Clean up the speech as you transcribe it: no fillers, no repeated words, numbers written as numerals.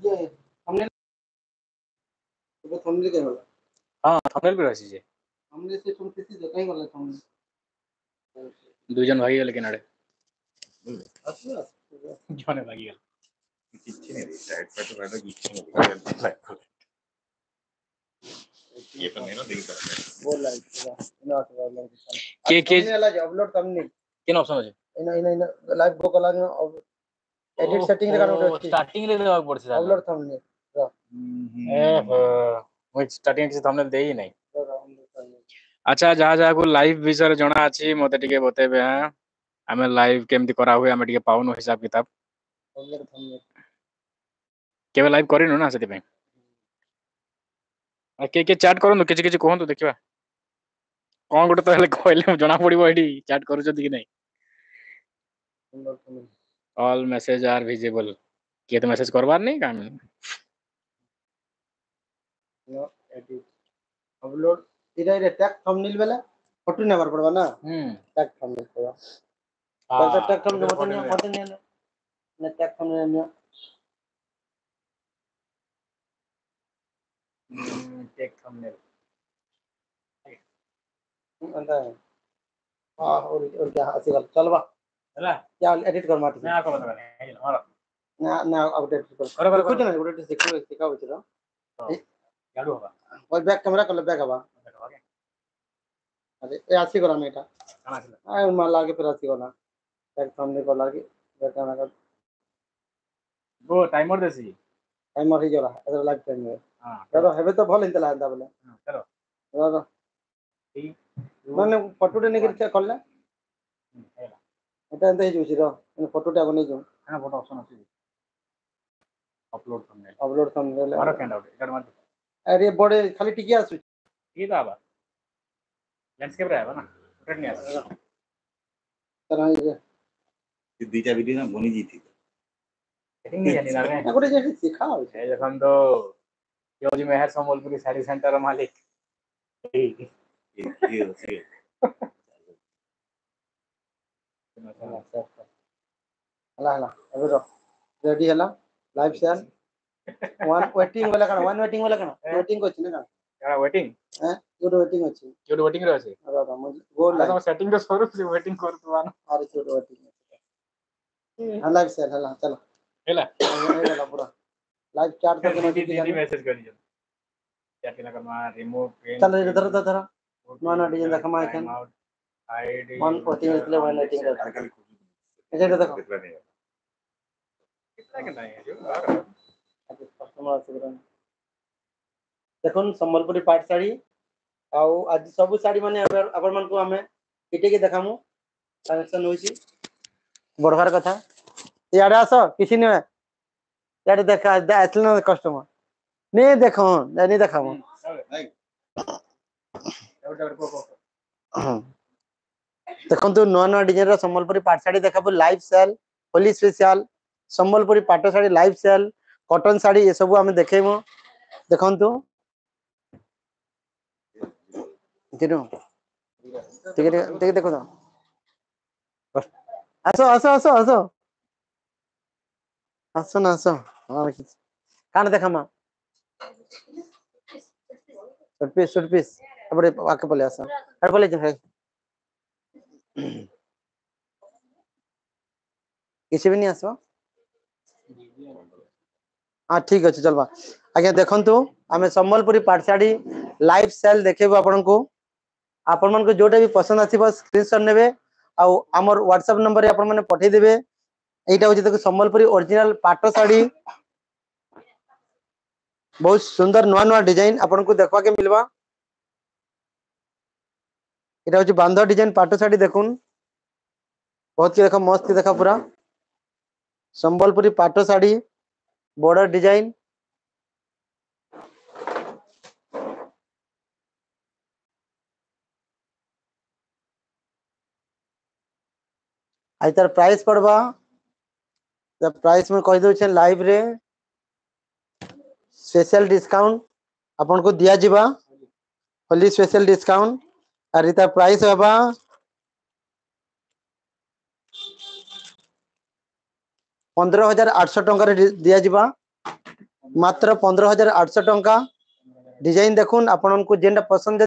ये हमने तो थंबनेल के होला हां थंबनेल पे रहसी जे हमने से तुम किसी जगह ही वाला थंबनेल दुई जन भागी गेल केनाडे अच्छा जने भागी गेल किसी ने साइड पर तो किसी ने दिखा ये तो नहीं ना देख सकते बोल लाइक ना तो के थंबनेल वाला अपलोड थंबनेल केन ऑप्शन अछि इन लाइव गो कला एडिट सेटिंग रे कानो स्टार्टिंग रे देवा पड़छ अपलोड थंबनेल मुझ स्टार्टिंग से थंबनेल देई नहीं अच्छा जहाँ जहाँ को लाइव विषय जना अछि मते टिके बतेबे हैं हमें लाइव केमती करा हुए हमें टिके पाउनो हिसाब किताब अपलोड थंबनेल केबे लाइव करिनो ना सेति पे के चैट करनु किछि किछि कहंतु देखिबा कोन गुटे तो हेले कहले जना पड़िबो एडी चैट करू जदी कि नहीं upload thumbnail all message are visible के तो मैसेज करबार नहीं काम नो एडिट अपलोड इधर रे टैग थंबनेल वाला फोटो नेबर पड़बा ना टैग थंबनेल पड़बा तो टैग थंबनेल मत नहीं ने टैग थंबनेल ने टेक थंबनेल अंदा हां और क्या ऐसे कर चलबा हला क्या एडिट कर माटी मैं आपको बता रहे हैं और ना अपडेट कर करो कुछ नहीं अपडेट सिखा बचरा गाड़ू होगा और बैक कैमरा कर बैक हवा अरे ए आसी करा मेटा काना छला आ मा लागे फिर आसी करा बैक सामने को लागे बैक कैमरा कर वो टाइमर देसी टाइमर ही जरा अगर लाइव टाइम में हां दादा हेबे तो भल इंतला अंदा बोले चलो दादा ठीक माने फोटो ने कर करले हेला এটা এন্তে হিজুছি র ফটোটা আগে নেই हां फोटो ऑप्शन আছে अपलोड थंबनेल अपलोड थंबनेल मारो कैंड आउट इधर मत अरे बड़े खाली टिकी आसु ये तो आबा लैंडस्केप रे आबा ना रोटेट नहीं आसा तरह ये दीटा वीडियो ना बनी जी थी सेटिंग नहीं जानी ना रे ना गोटे जे सिखा हो ए जखन तो योजी मेहर संबलपुरी साड़ी सेंटर मालिक ये हला हला अबे रो रेडी हला लाइव शेयर वन वेटिंग वाला कना वेटिंग को छिने ना यार वेटिंग हैं गुड वेटिंग अछि क्यों वेटिंग रे আছে अरे रो मुझे गो अरे लाइव तो सेटिंग तो सरू से वेटिंग कर तो आना अरे गुड वेटिंग हला लाइव शेयर हला चलो हेला हेला पूरा लाइव चैट करके मैं दीदी मैसेज करी जो चैट के लगा मार रिमूव चल इधर माना डिजाइन देखा मैं कैन आईडी वन वेटिंग इसलिए वन वेटिंग कर ऐसे देखो कितना के नहीं है जो कस्टमर आसी देखुन संबलपुरी पाट साड़ी आउ आज सब साड़ी माने अपन मन को हमें इटे के देखामु कनेक्शन होइसी बढ़वार कथा याडे आसो किसी ने याडे देखा आसले ना कस्टमर नहीं देखो नहीं देखामु देखंतु नुआ नुआ डिजाइन संबलपुरी पाट साड़ी देखाबु live sale Holi special Sambalpuri पाट sari live sale cotton sari ये सब हमें देखेमु देखंतु किनो ठीक देखो ना आसो आसो आसो आसो आसो ना आसो हां कान देखामा शॉर्ट पीस अपने आके बोले आसो अरे बोले जे किसी भी नहीं आसो हाँ ठीक अच्छे चलवा आज्ञा देखंतु आमे संबलपुरी पाट साड़ी लाइव सेल देखेबो आपण मन को जोटा भी पसंद आसीबो स्क्रीनशॉट नेबे आउ हमर व्हाट्सएप नंबर रे आपण माने पठे देबे एटा होची देखो संबलपुरी ओरिजिनल पाट साड़ी बहुत सुंदर नुआ नुआ डिजाइन आपण को देखवा के मिलबा एटा होची बांधा डिजाइन पाट साड़ी देखुन बहुत के देखो मस्त देखा पूरा संबलपुरी पाट साड़ी बॉर्डर डिजाइन आई तार प्राइस पड़वा द प्राइस में कह दो लाइव रे स्पेशल डिस्काउंट अपन को दिया जिबा होली स्पेशल डिस्काउंट और तार प्राइस होबा 15,800 टंका रे दिया जिबा मात्र 15,800 टंका डिजाइन देखुन आपन को जेनटा पसंद